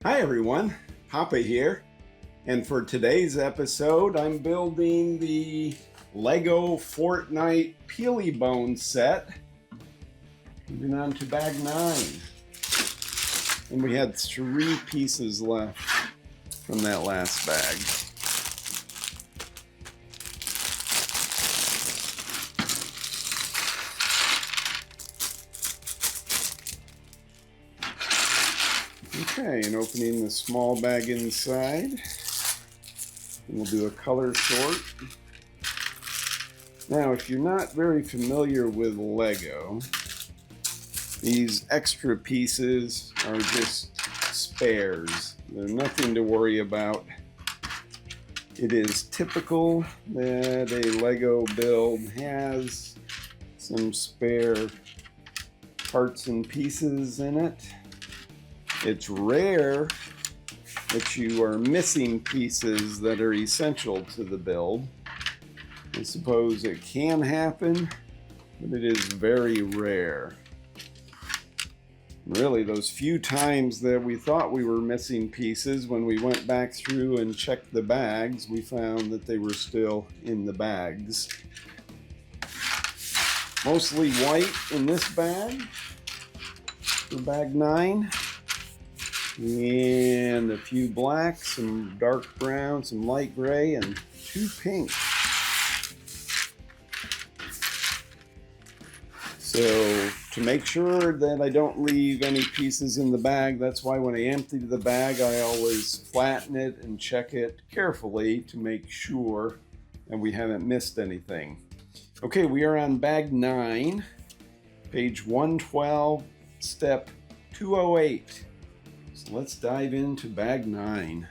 Hi everyone, Papa here, and for today's episode I'm building the Lego Fortnite Peely Bone set. Moving on to bag 9. And we had 3 pieces left from that last bag. Okay, and opening the small bag inside. And we'll do a color sort. Now, if you're not very familiar with Lego, these extra pieces are just spares. They're nothing to worry about. It is typical that a Lego build has some spare parts and pieces in it. It's rare that you are missing pieces that are essential to the build. I suppose it can happen, but it is very rare. Really, those few times that we thought we were missing pieces, when we went back through and checked the bags, we found that they were still in the bags. Mostly white in this bag for bag 9. And a few blacks, some dark brown, some light gray, and 2 pinks. So to make sure that I don't leave any pieces in the bag, that's why when I empty the bag, I always flatten it and check it carefully to make sure that we haven't missed anything. Okay, we are on bag 9, page 112, step 208. So let's dive into bag 9.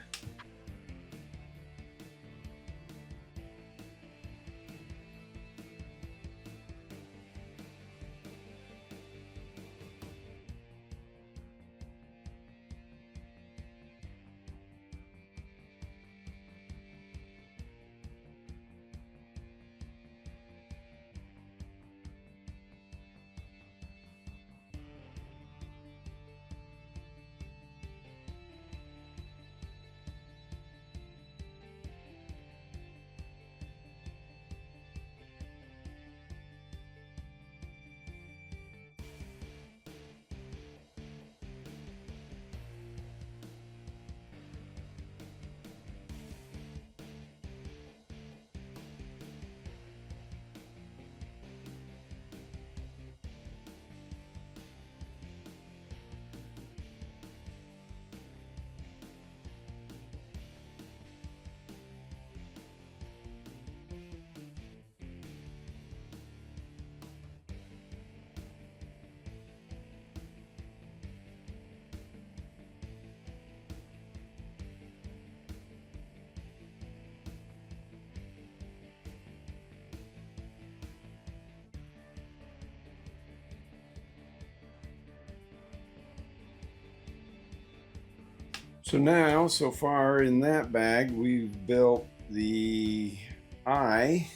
So now, so far in that bag, we've built the eye,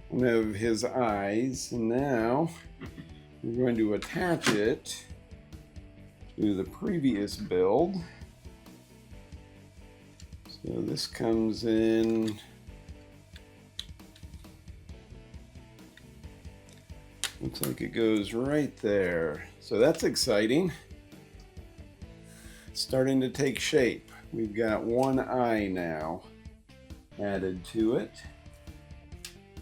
one of his eyes, and now we're going to attach it to the previous build. So this comes in, looks like it goes right there. So that's exciting. Starting to take shape. We've got one eye now added to it,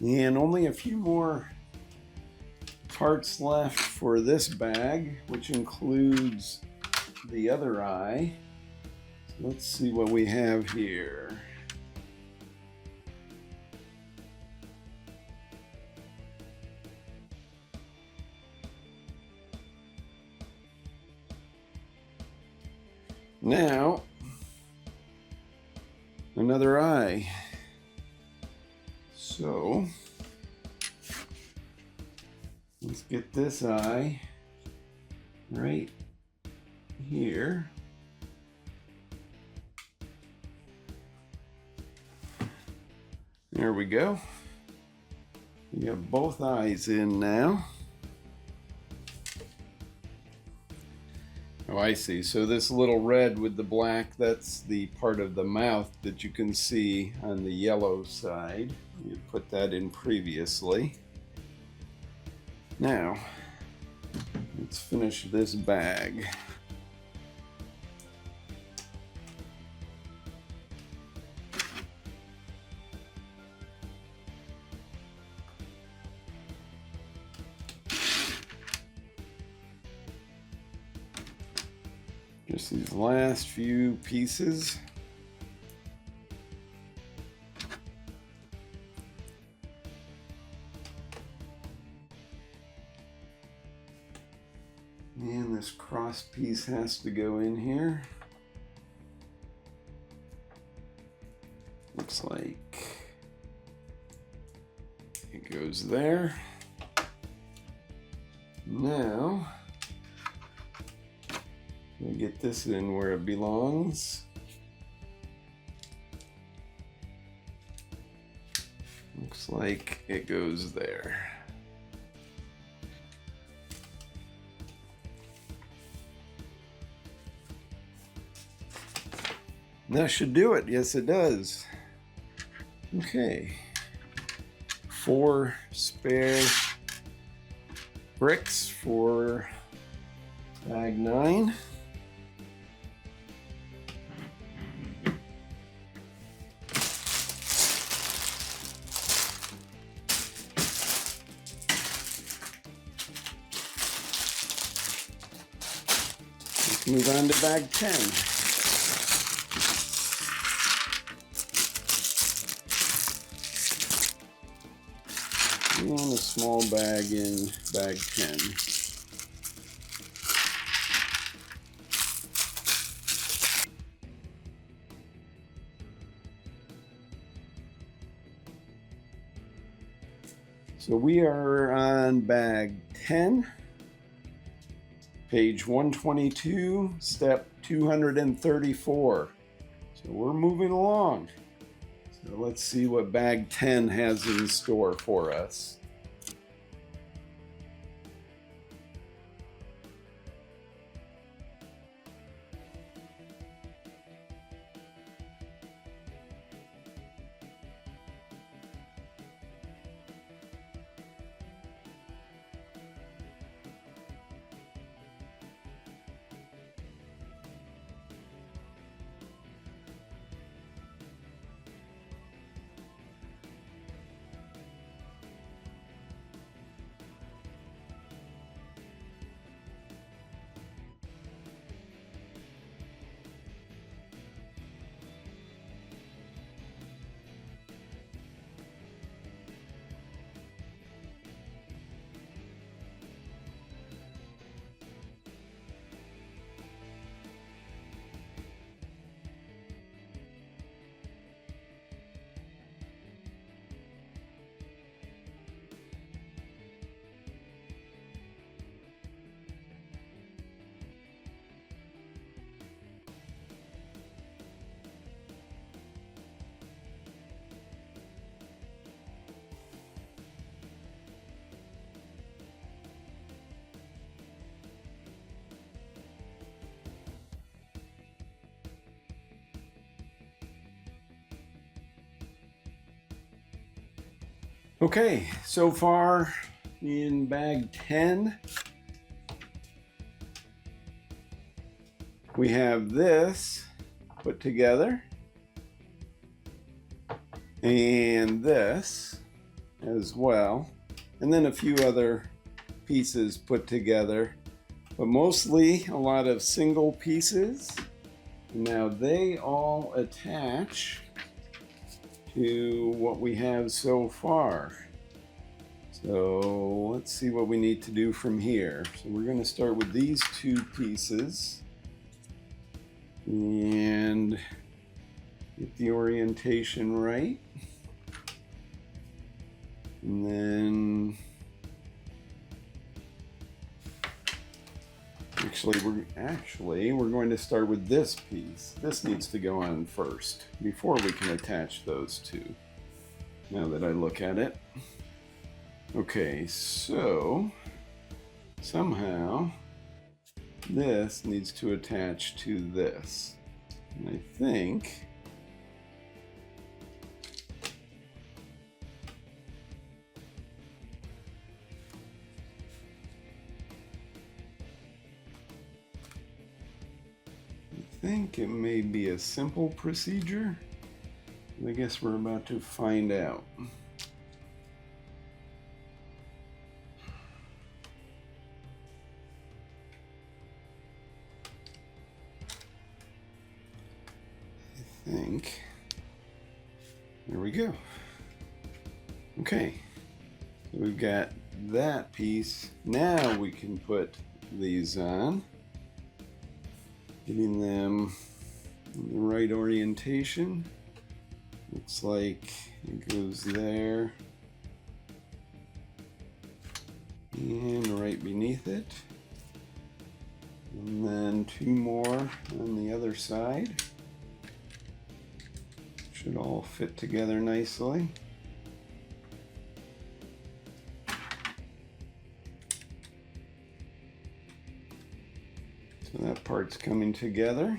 and only a few more parts left for this bag, which includes the other eye. So let's see what we have here. Now, another eye. So, let's get this eye right here. There we go. We have both eyes in now. Oh, I see. So this little red with the black, that's the part of the mouth that you can see on the yellow side. You put that in previously. Now, let's finish this bag. Just these last few pieces. And this cross piece has to go in here. Looks like it goes there. Now, we get this in where it belongs. Looks like it goes there. That should do it. Yes, it does. Okay. 4 spare bricks for bag 9. Let's move on to bag 10. And a small bag in bag 10. So we are on bag 10, page 122, step 234. So we're moving along. So let's see what bag 10 has in store for us. Okay, so far in bag 10, we have this put together and this as well, and then a few other pieces put together, but mostly a lot of single pieces. Now they all attach to what we have so far. So let's see what we need to do from here. So we're going to start with these 2 pieces and get the orientation right. And then actually we're going to start with this piece. This needs to go on first before we can attach those 2. Now that I look at it. Okay, so somehow this needs to attach to this. And I think it may be a simple procedure. I guess we're about to find out. I think. There we go. Okay. So we've got that piece. Now we can put these on. Getting them in the right orientation. Looks like it goes there and right beneath it. And then two more on the other side. Should all fit together nicely. So that part's coming together.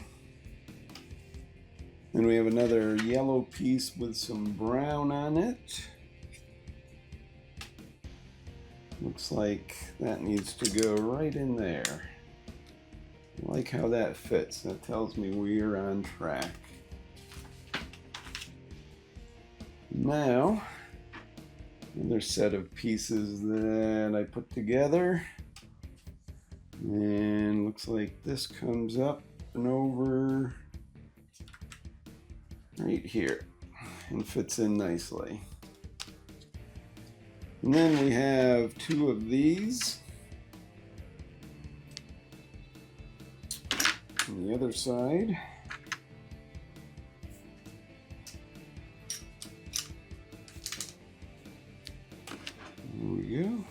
Then we have another yellow piece with some brown on it. Looks like that needs to go right in there. I like how that fits. That tells me we're on track. Now, another set of pieces that I put together. And looks like this comes up and over right here and fits in nicely. And then we have two of these on the other side. There we go.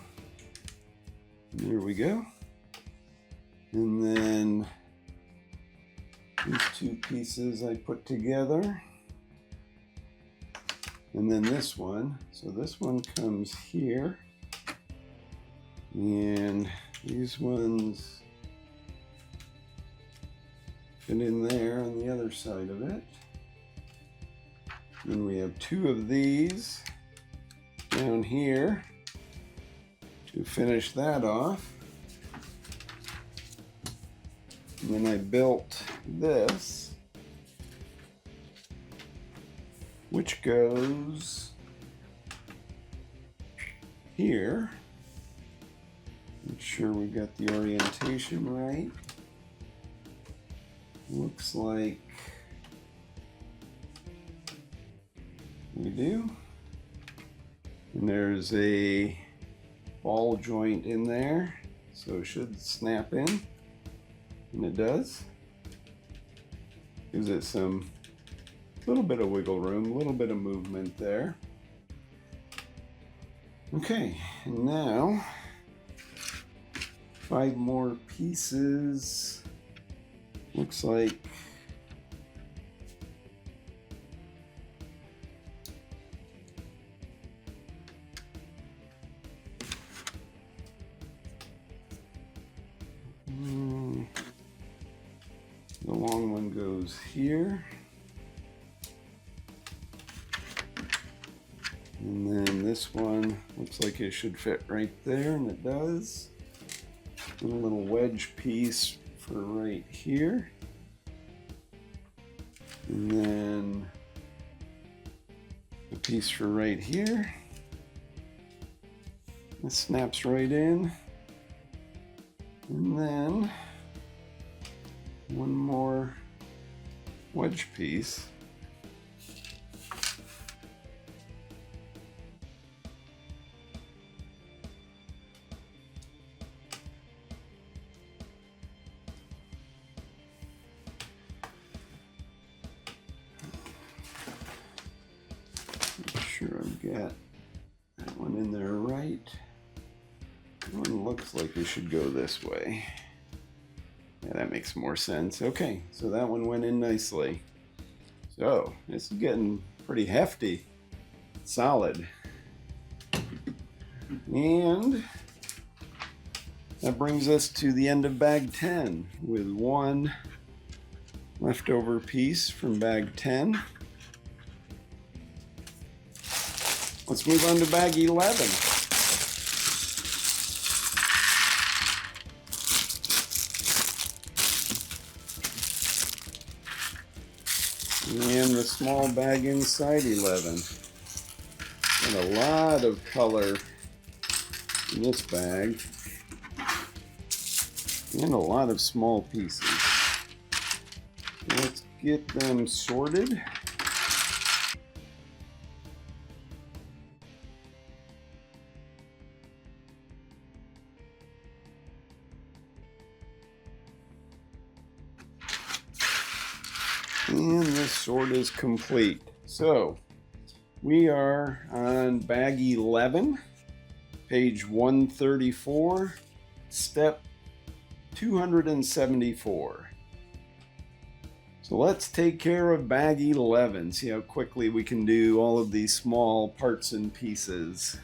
There we go. And then these two pieces I put together. And then this one. So this one comes here. And these ones fit in there on the other side of it. Then we have two of these down here to finish that off. And then I built this, which goes here. Make sure we got the orientation right. Looks like we do. And there's a ball joint in there, so it should snap in. And it does. Gives it some little bit of wiggle room, a little bit of movement there. Okay, and now 5 more pieces. Looks like the long one goes here. And then this one looks like it should fit right there, and it does. And a little wedge piece for right here. And then a piece for right here. It snaps right in. And then one more wedge piece. Make sure I've got that one in there right. That one looks like it should go this way. Yeah, that makes more sense. Okay, so that one went in nicely. So, this is getting pretty hefty. Solid. And That brings us to the end of bag 10 with one leftover piece from bag 10. Let's move on to bag 11. And the small bag inside 11. And a lot of color in this bag. And a lot of small pieces. Let's get them sorted. And this sort is complete. So we are on bag 11, page 134, step 274. So let's take care of bag 11, see how quickly we can do all of these small parts and pieces.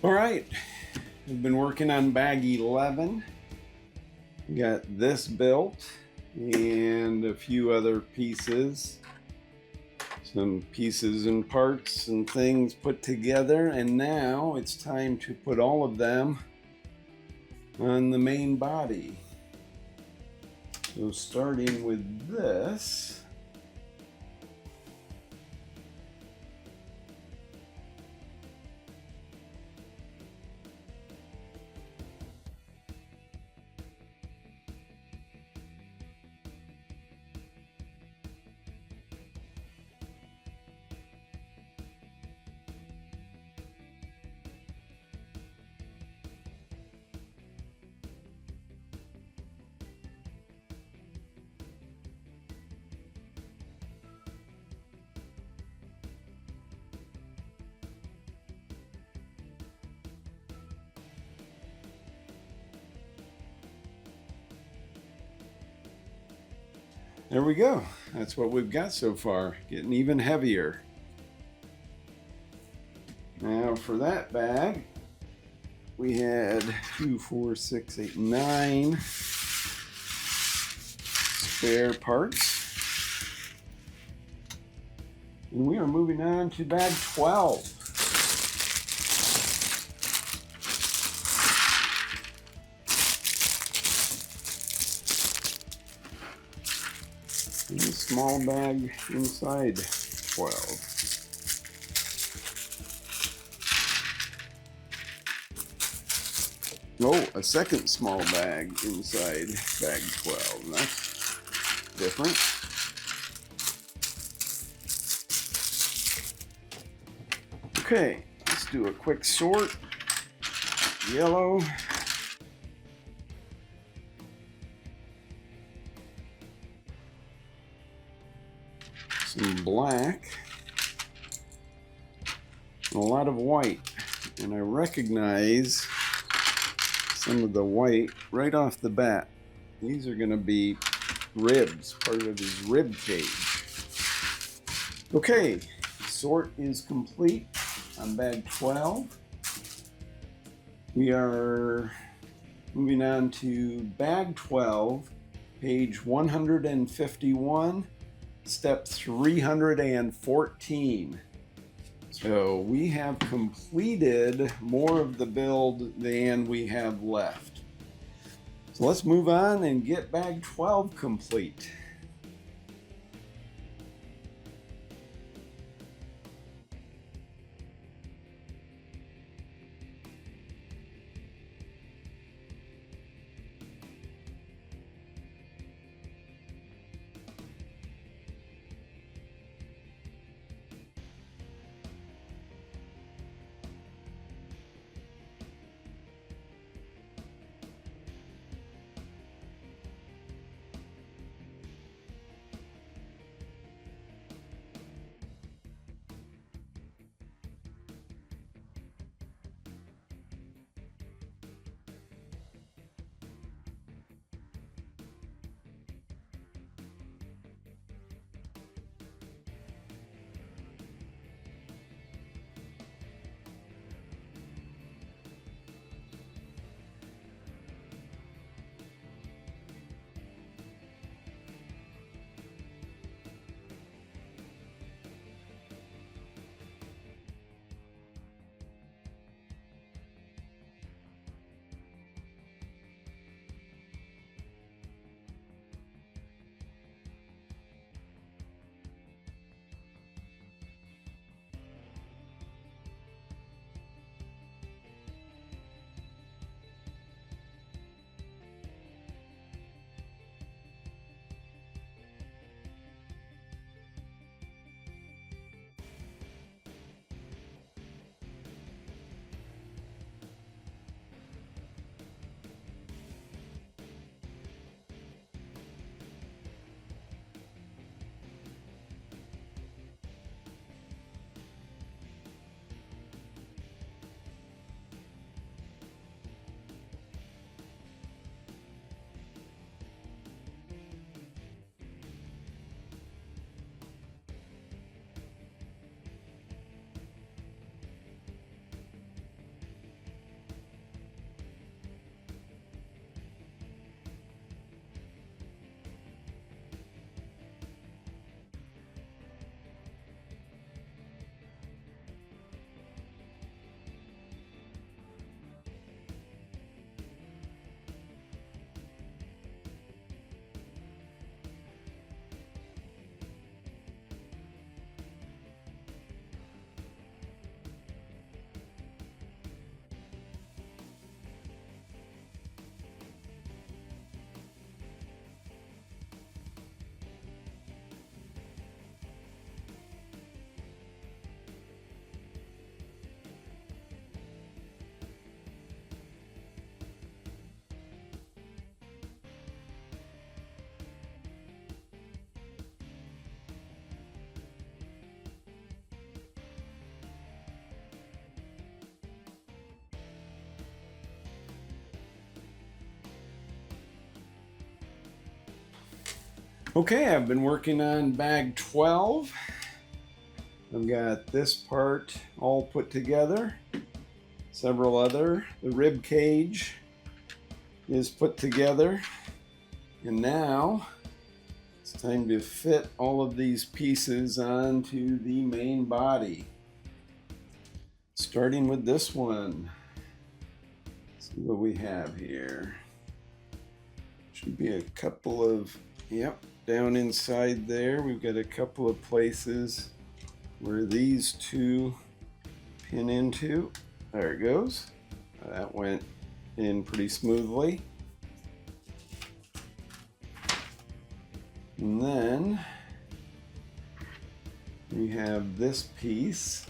All right, we've been working on bag 11. We got this built and a few other pieces. Some pieces and parts and things put together, and now it's time to put all of them on the main body. So starting with this. There we go. That's what we've got so far, getting even heavier. Now for that bag, we had 2, 4, 6, 8, 9 spare parts. And we are moving on to bag 12. And a small bag inside 12. Oh, a second small bag inside bag 12. That's different. Okay, let's do a quick sort. Yellow. Some black. And a lot of white. And I recognize some of the white right off the bat. These are going to be ribs, part of his rib cage. Okay, sort is complete on bag 12. We are moving on to bag 12, page 151, step 314. So we have completed more of the build than we have left. So let's move on and get bag 12 complete. Okay, I've been working on bag 12. I've got this part all put together. Several other. The rib cage is put together. And now it's time to fit all of these pieces onto the main body. Starting with this one. Let's see what we have here. Should be a couple of, yep, down inside there. We've got a couple of places where these two pin into. There it goes. That went in pretty smoothly. And then we have this piece.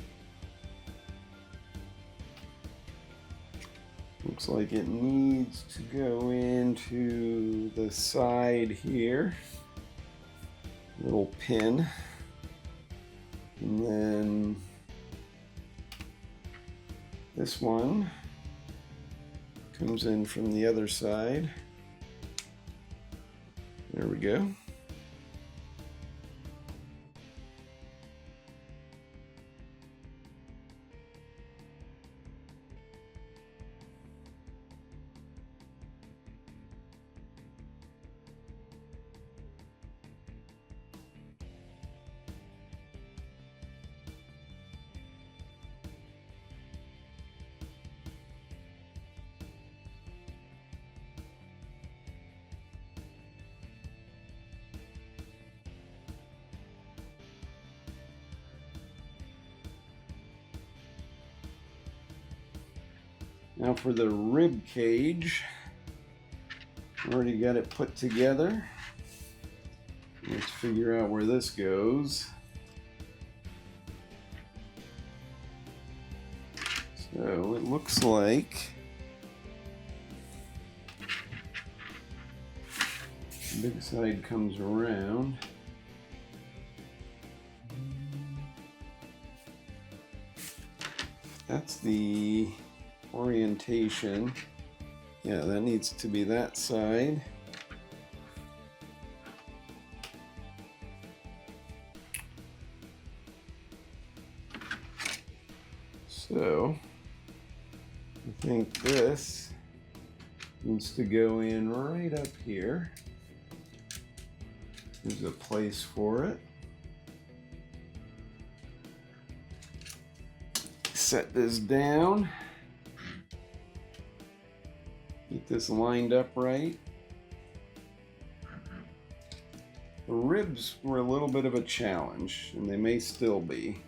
Looks like it needs to go into the side here. Little pin. And then this one comes in from the other side. There we go. Now for the rib cage, already got it put together. Let's figure out where this goes. So it looks like the big side comes around. That's the orientation. Yeah, that needs to be that side. So I think this needs to go in right up here. There's a place for it. Set this down. Get this lined up right. The ribs were a little bit of a challenge, and they may still be.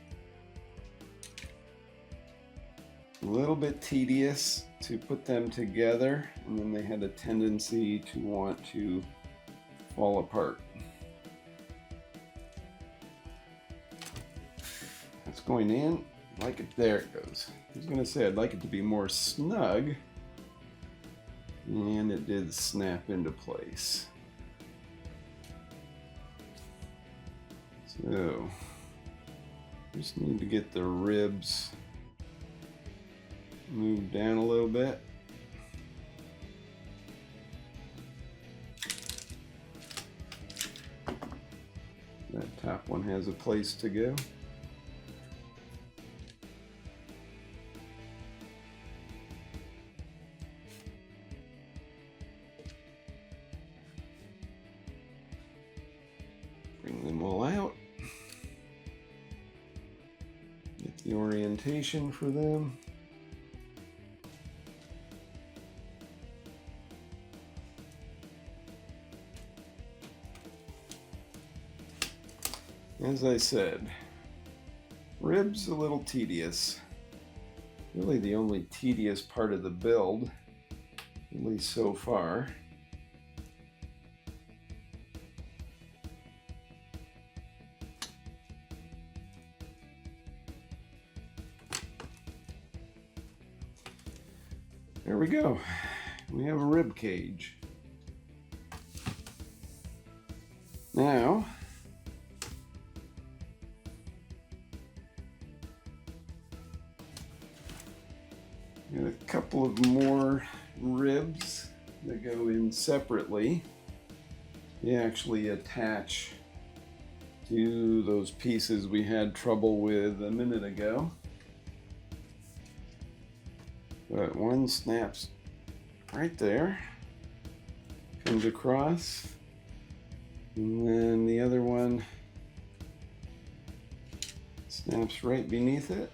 A little bit tedious to put them together, and then they had a tendency to want to fall apart. It's going in. Like it, there it goes. I was gonna say I'd like it to be more snug, and it did snap into place. So just need to get the ribs moved down a little bit. That top one has a place to go. Bring them all out. Get the orientation for them. As I said, ribs a little tedious. Really the only tedious part of the build, at least so far. There we go. We have a rib cage. Now, got a couple of more ribs that go in separately. They actually attach to those pieces we had trouble with a minute ago. But one snaps right there, comes across, and then the other one snaps right beneath it.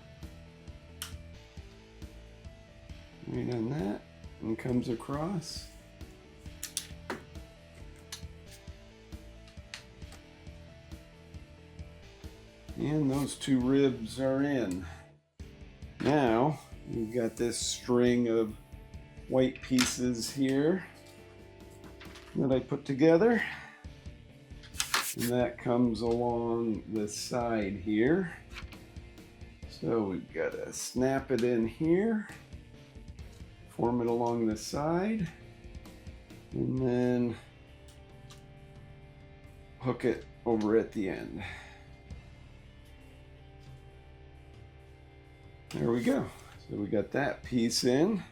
Right on that, and comes across. And those two ribs are in. Now we've got this string of white pieces here that I put together. And that comes along the side here. So we've got to snap it in here, form it along the side, and then hook it over at the end. There we go. So we got that piece in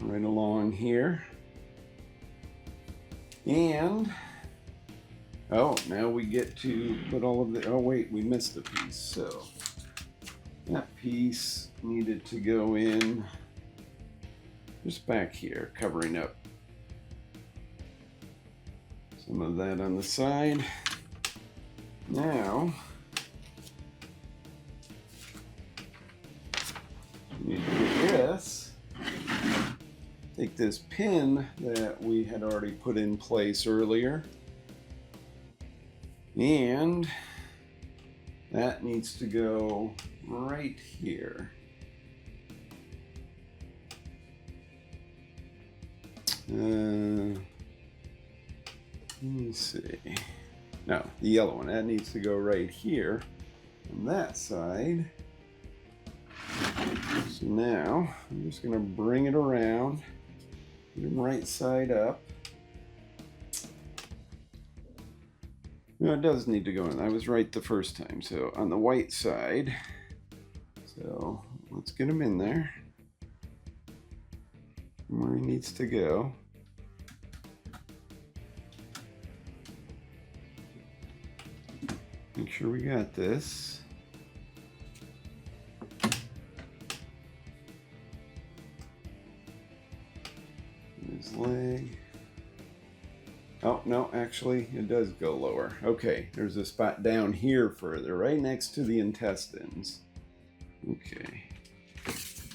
right along here. And now we get to put all of the, oh wait, we missed a piece. So that piece needed to go in just back here, covering up some of that on the side. Now we need to get this. Take this pin that we had already put in place earlier, and that needs to go right here. Let me see. No, the yellow one. That needs to go right here on that side. So now I'm just going to bring it around, get them right side up. No, it does need to go in. I was right the first time. So on the white side, so let's get him in there where he needs to go. Make sure we got this. His leg. Oh, no, actually, it does go lower. Okay, there's a spot down here further, right next to the intestines. Okay.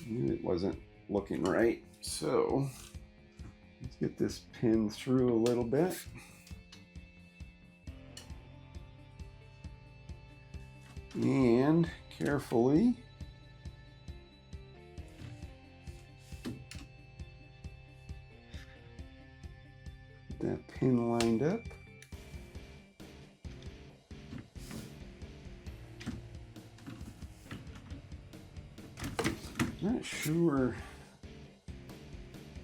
It wasn't looking right, so let's get this pin through a little bit. And carefully get that pin lined up. Not sure.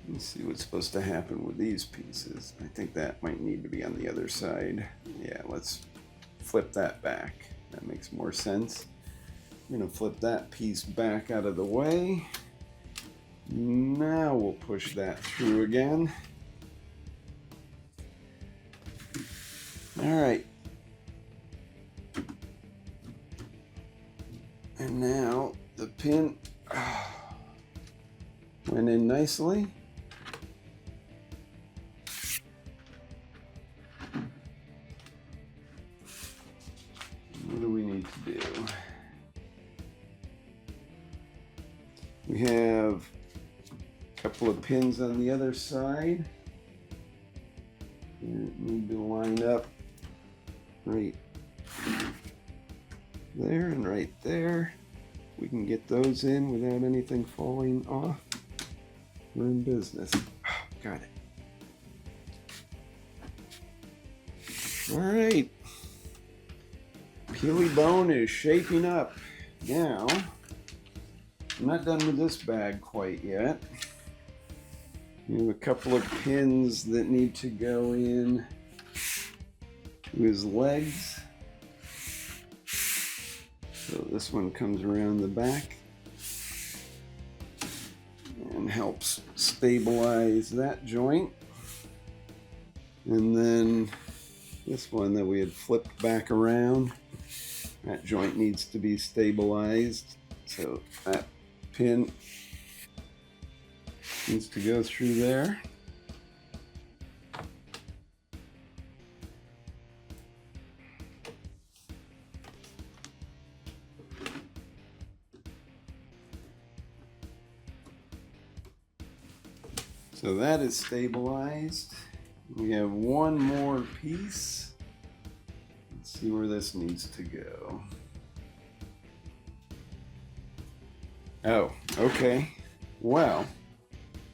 Let's see what's supposed to happen with these pieces. I think that might need to be on the other side. Yeah, let's flip that back. That makes more sense. I'm going to flip that piece back out of the way. Now we'll push that through again. All right. And now the pin went in nicely. What do we need to do? We have a couple of pins on the other side. We need to line up right there and right there. We can get those in without anything falling off. We're in business. Oh, got it. All right. Peely bone is shaping up. Now, I'm not done with this bag quite yet. We have a couple of pins that need to go in to his legs. So this one comes around the back and helps stabilize that joint. And then this one that we had flipped back around, that joint needs to be stabilized. So that pin needs to go through there. So that is stabilized. We have one more piece. Let's see where this needs to go. Oh, okay. Well,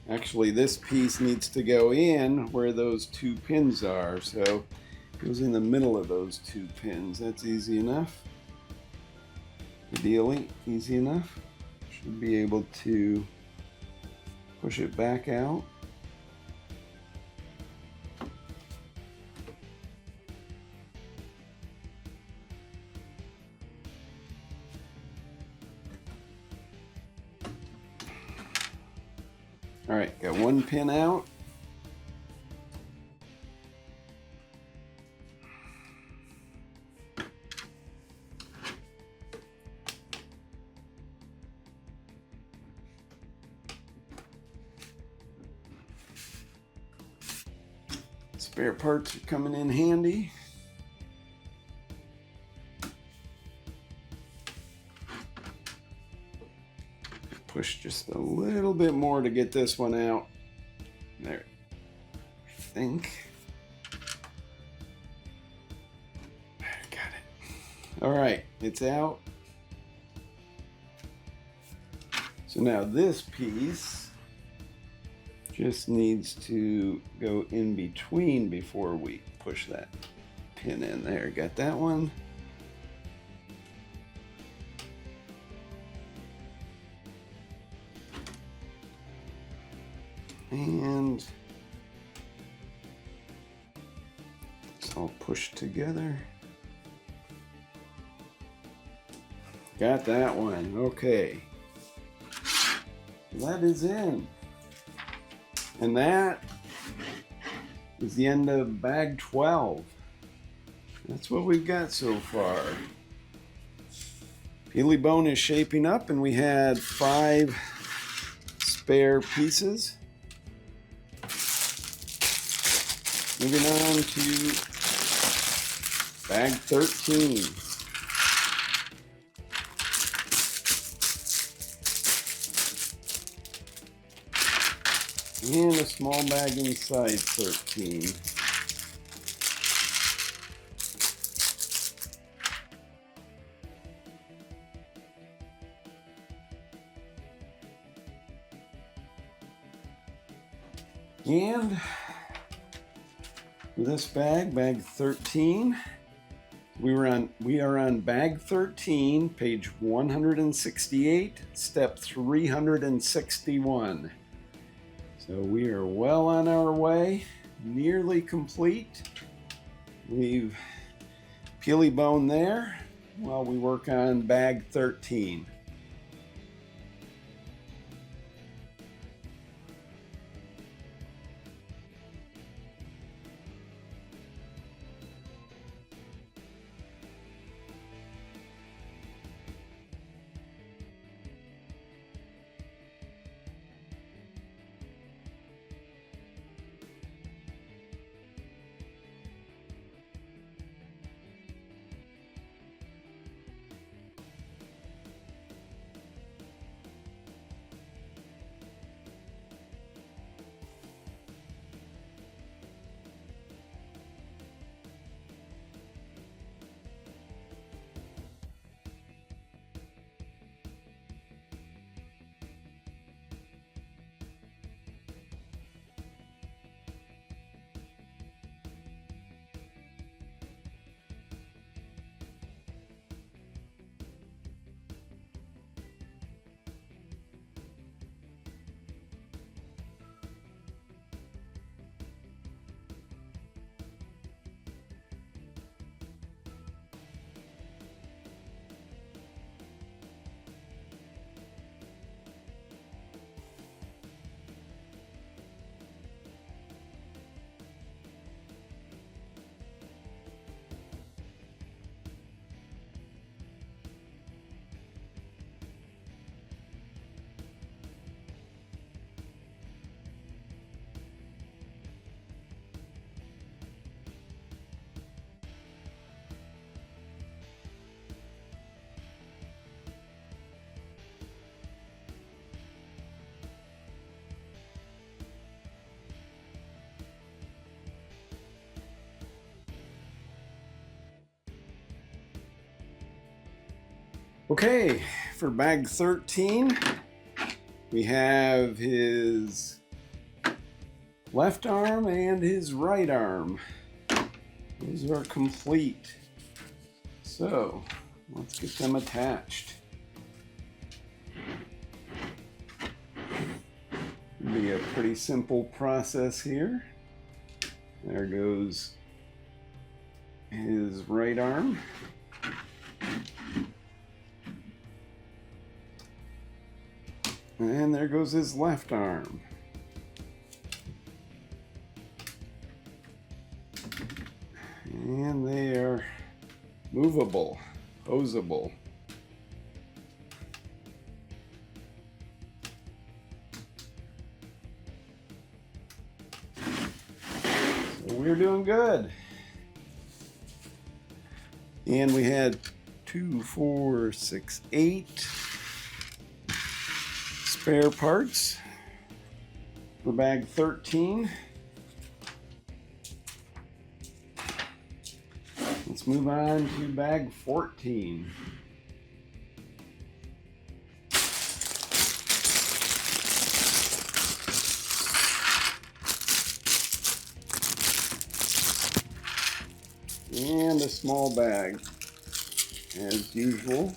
actually this piece needs to go in where those two pins are, so it goes in the middle of those two pins. That's easy enough. Ideally, easy enough. Should be able to push it back out. All right, got one pin out. Spare parts are coming in handy. Push just a little bit more to get this one out. There, I think. Got it. All right, it's out. So now this piece just needs to go in between before we push that pin in there. Got that one. And it's all pushed together. Got that one. Okay. That is in. And that is the end of bag 12. That's what we've got so far. Peely Bone is shaping up, and we had 5 spare pieces. Moving on to bag 13. And a small bag inside 13. And for this bag, bag 13, we are on bag 13, page 168, step 361. So we are well on our way, nearly complete. Leave Peely Bone there while we work on bag 13. Okay, for bag 13, We have his left arm and his right arm. Those are complete. So let's get them attached. It'll be a pretty simple process here. There goes his right arm. And there goes his left arm. And they are movable, posable. So we're doing good. And we had 2, 4, 6, 8 spare parts for bag 13. Let's move on to bag 14. And a small bag, as usual,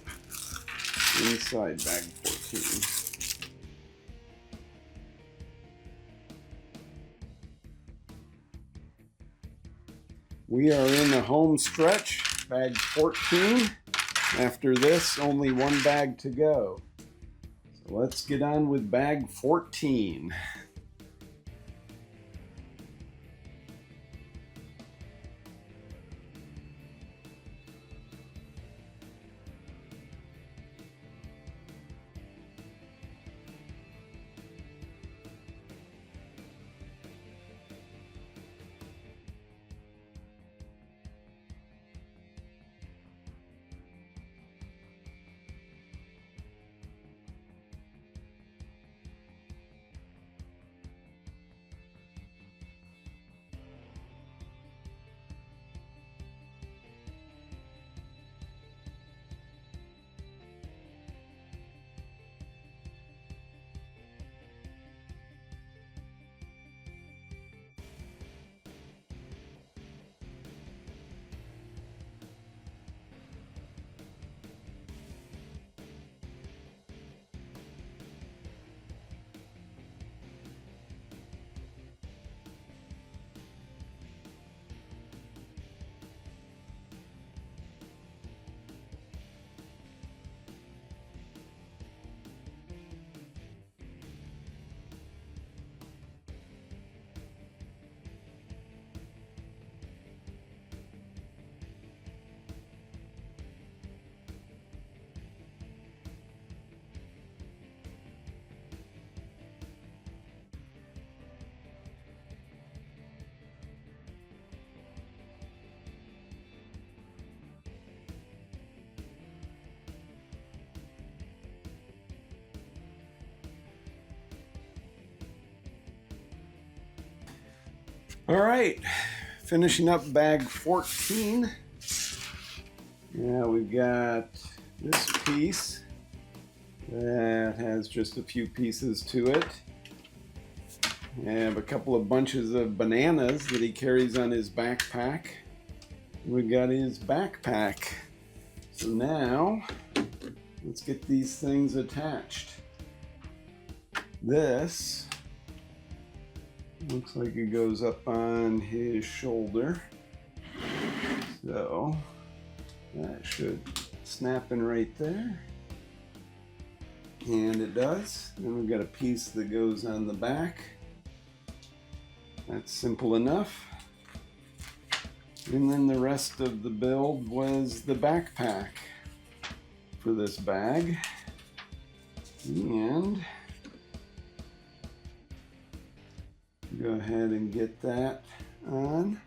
inside bag 14. We are in the home stretch, bag 14. After this, only one bag to go. So let's get on with bag 14. All right, finishing up bag 14. Yeah, we've got this piece that has just a few pieces to it. We have a couple of bunches of bananas that he carries on his backpack. We've got his backpack. So now, let's get these things attached. This looks like it goes up on his shoulder. So that should snap in right there. And it does. Then we've got a piece that goes on the back. That's simple enough. And then the rest of the build was the backpack for this bag. And go ahead and get that on.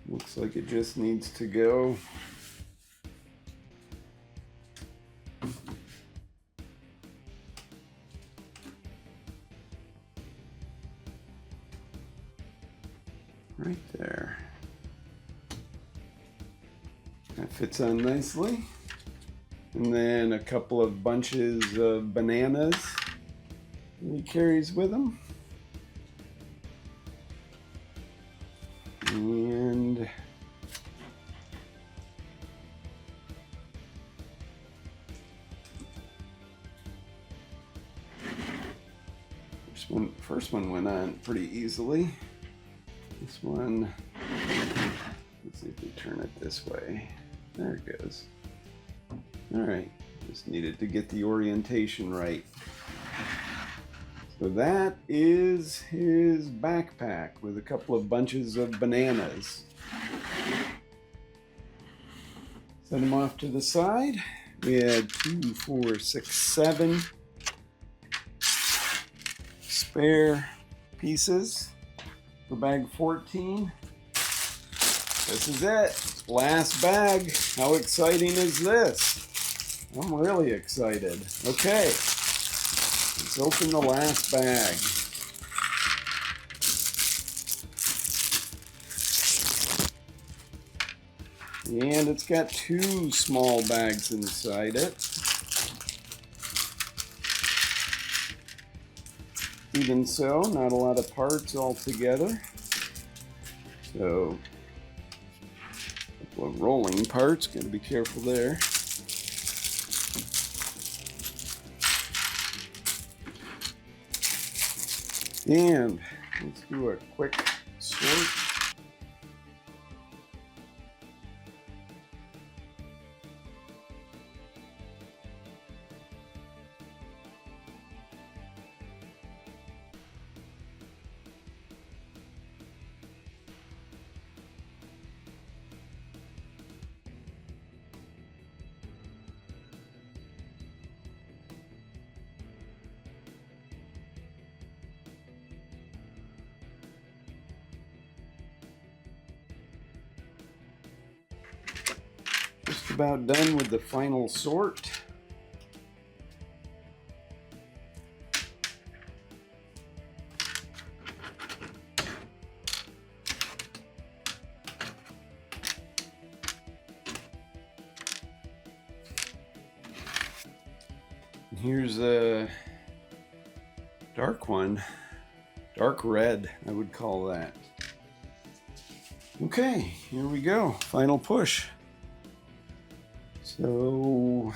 Looks like it just needs to go right there. That fits on nicely. And then a couple of bunches of bananas that he carries with him. And first one went on pretty easily. This one, let's see if we turn it this way. There it goes. All right, just needed to get the orientation right. So that is his backpack with a couple of bunches of bananas. Set him off to the side. We had 2, 4, 6, 7 spare pieces for bag 14. This is it. Last bag. How exciting is this? I'm really excited. Okay. Let's open the last bag. And it's got 2 small bags inside it. Even so, not a lot of parts altogether. So, a couple of rolling parts, gotta be careful there. And let's do a quick sort. Just about done with the final sort. Here's a dark one, dark red, I would call that. Okay, here we go, final push. So,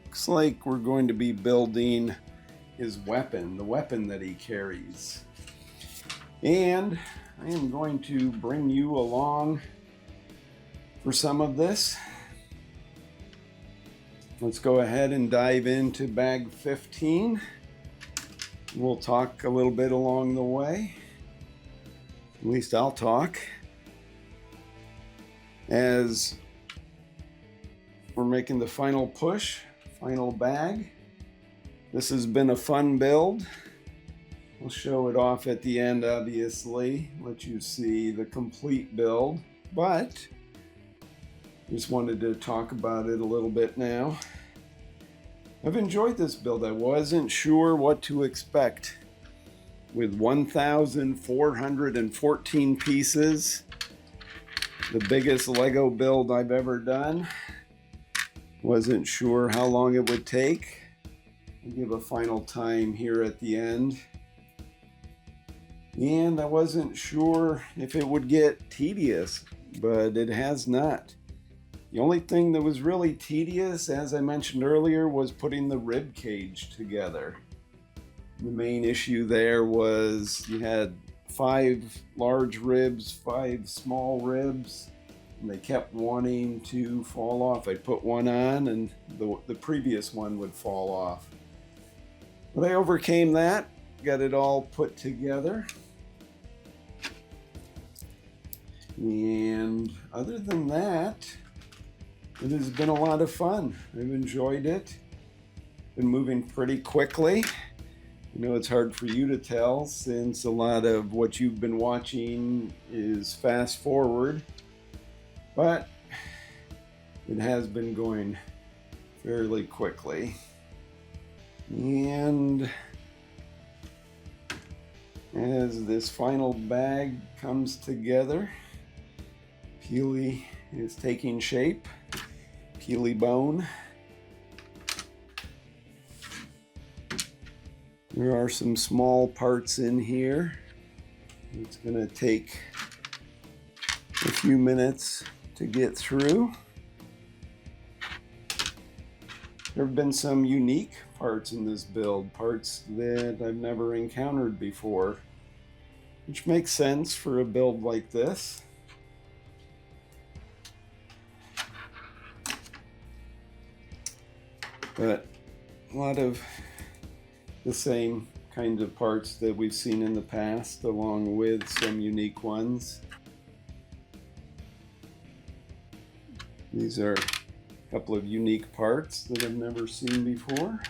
looks like we're going to be building his weapon, the weapon that he carries. And I am going to bring you along for some of this. Let's go ahead and dive into bag 15. We'll talk a little bit along the way. At least I'll talk. As we're making the final push, final bag. This has been a fun build. We'll show it off at the end, obviously, let you see the complete build, but just wanted to talk about it a little bit now. I've enjoyed this build. I wasn't sure what to expect. With 1,414 pieces, the biggest Lego build I've ever done. Wasn't sure how long it would take. I'll give a final time here at the end. And I wasn't sure if it would get tedious, but it has not. The only thing that was really tedious, as I mentioned earlier, was putting the rib cage together. The main issue there was you had 5 large ribs, 5 small ribs, and they kept wanting to fall off. I'd put one on and the previous one would fall off. But I overcame that, got it all put together. And other than that, it has been a lot of fun. I've enjoyed it. Been moving pretty quickly. I know it's hard for you to tell since a lot of what you've been watching is fast forward, but it has been going fairly quickly. And as this final bag comes together, Peely is taking shape. Peely bone. There are some small parts in here. It's going to take a few minutes to get through. There have been some unique parts in this build, parts that I've never encountered before, which makes sense for a build like this. But a lot of the same kinds of parts that we've seen in the past, along with some unique ones. These are a couple of unique parts that I've never seen before.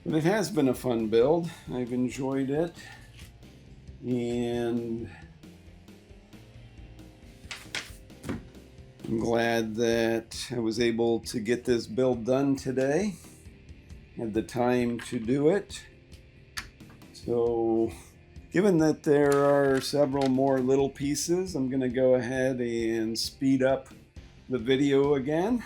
But it has been a fun build. I've enjoyed it. And I'm glad that I was able to get this build done today. Had the time to do it. So, given that there are several more little pieces, I'm going to go ahead and speed up the video again.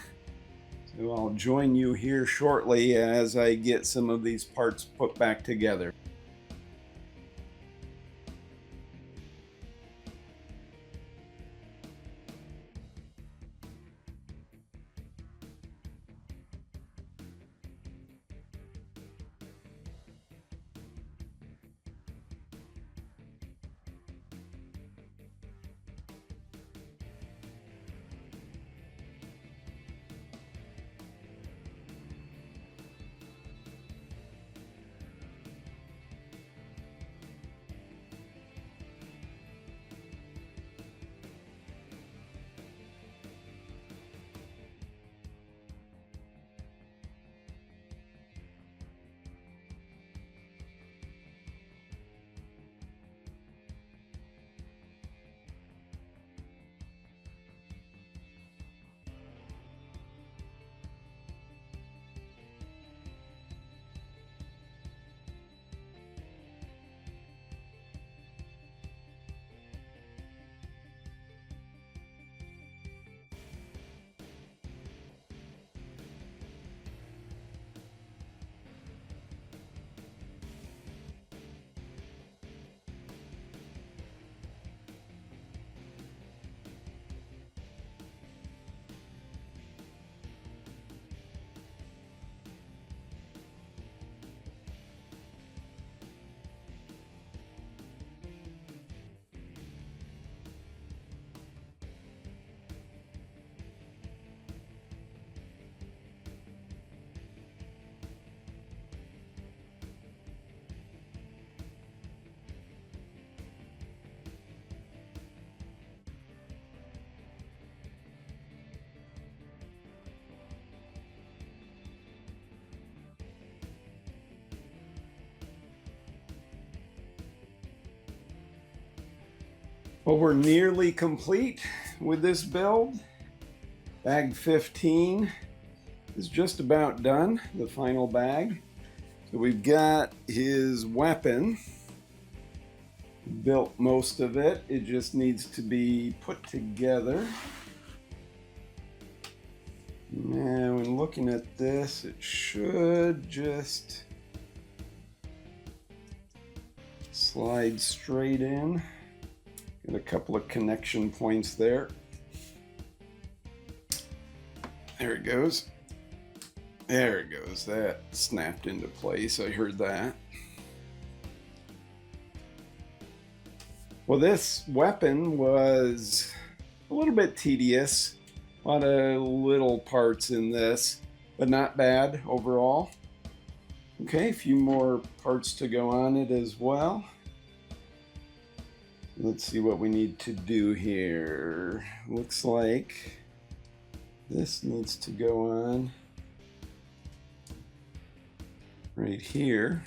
So I'll join you here shortly as I get some of these parts put back together. Well, we're nearly complete with this build. Bag 15 is just about done, the final bag. So we've got his weapon. Built most of it. It just needs to be put together. Now, when looking at this, it should just slide straight in. Got a couple of connection points there. There it goes. There it goes. That snapped into place. I heard that. Well, this weapon was a little bit tedious. A lot of little parts in this, but not bad overall. Okay, a few more parts to go on it as well. Let's see what we need to do here. Looks like this needs to go on right here.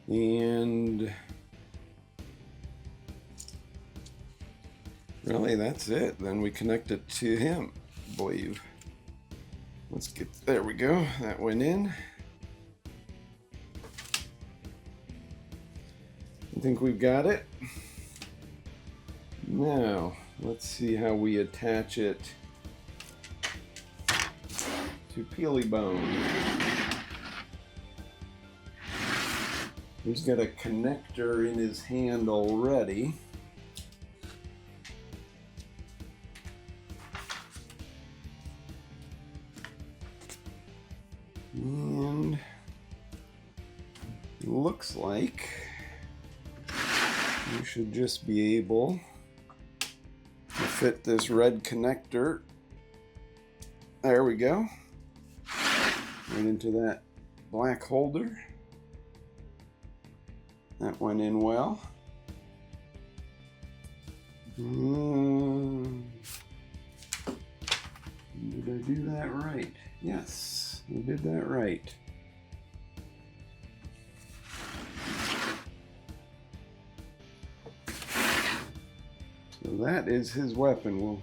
And really, that's it. Then we connect it to him, I believe. Let's get, there we go. That went in. I think we've got it. Now, let's see how we attach it to Peely Bone. He's got a connector in his hand already. And it looks like you should just be able to fit this red connector. There we go. Right into that black holder. That went in well. Did I do that right? Yes, I did that right. So that is his weapon. We'll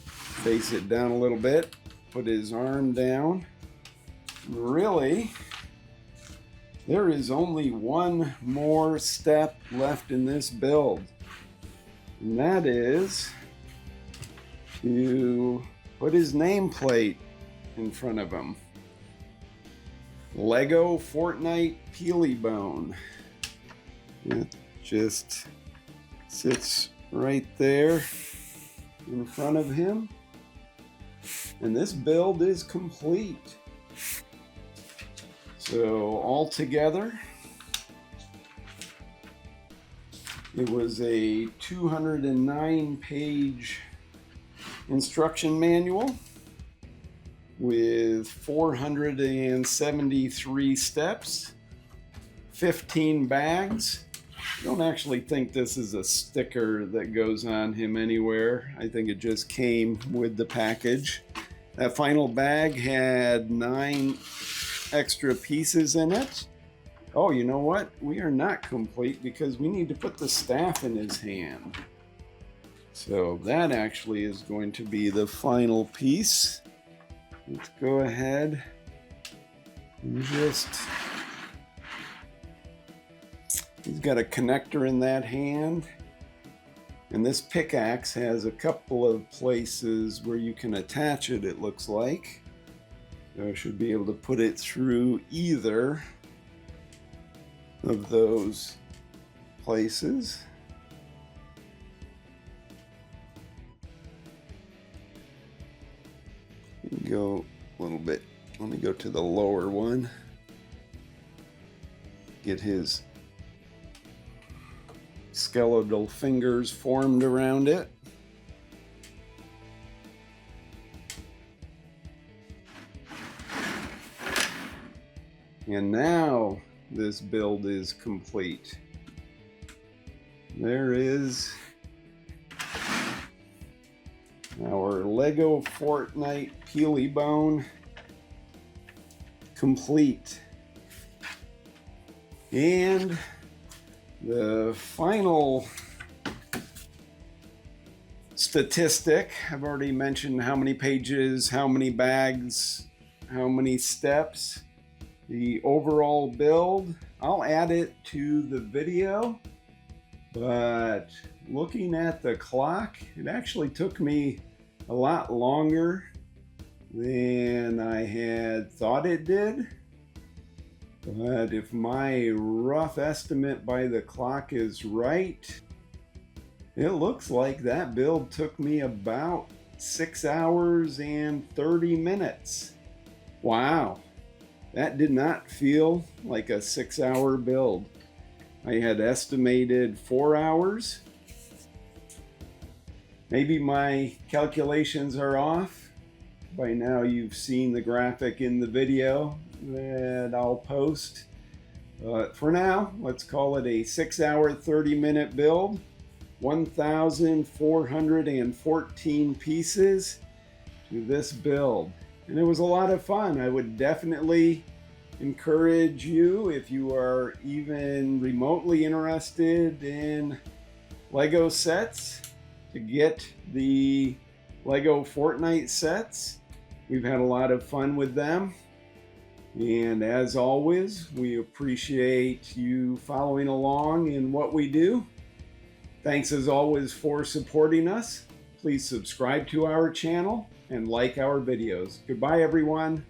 face it down a little bit, put his arm down. Really, there is only one more step left in this build, and that is to put his nameplate in front of him. Lego Fortnite Peely Bone. It just sits right there in front of him, and this build is complete. So altogether, it was a 209-page instruction manual with 473 steps, 15 bags. I don't actually think this is a sticker that goes on him anywhere. I think it just came with the package. That final bag had 9 extra pieces in it. Oh, you know what? We are not complete because we need to put the staff in his hand. So that actually is going to be the final piece. Let's go ahead and just... He's got a connector in that hand. And this pickaxe has a couple of places where you can attach it, it looks like. So I should be able to put it through either of those places. Go a little bit. Let me go to the lower one. Get his skeletal fingers formed around it. And now this build is complete. There is our Lego Fortnite Peely Bone complete. And the final statistic, I've already mentioned how many pages, how many bags, how many steps. The overall build, I'll add it to the video, but looking at the clock, it actually took me a lot longer than I had thought it did. But if my rough estimate by the clock is right, it looks like that build took me about 6 hours and 30 minutes. Wow. That did not feel like a 6-hour build. I had estimated 4 hours. Maybe my calculations are off. By now you've seen the graphic in the video that I'll post. But for now, let's call it a 6-hour, 30-minute build. 1,414 pieces to this build. And it was a lot of fun. I would definitely encourage you, if you are even remotely interested in Lego sets, to get the Lego Fortnite sets. We've had a lot of fun with them. And as always, we appreciate you following along in what we do. Thanks as always for supporting us. Please subscribe to our channel and like our videos. Goodbye, everyone.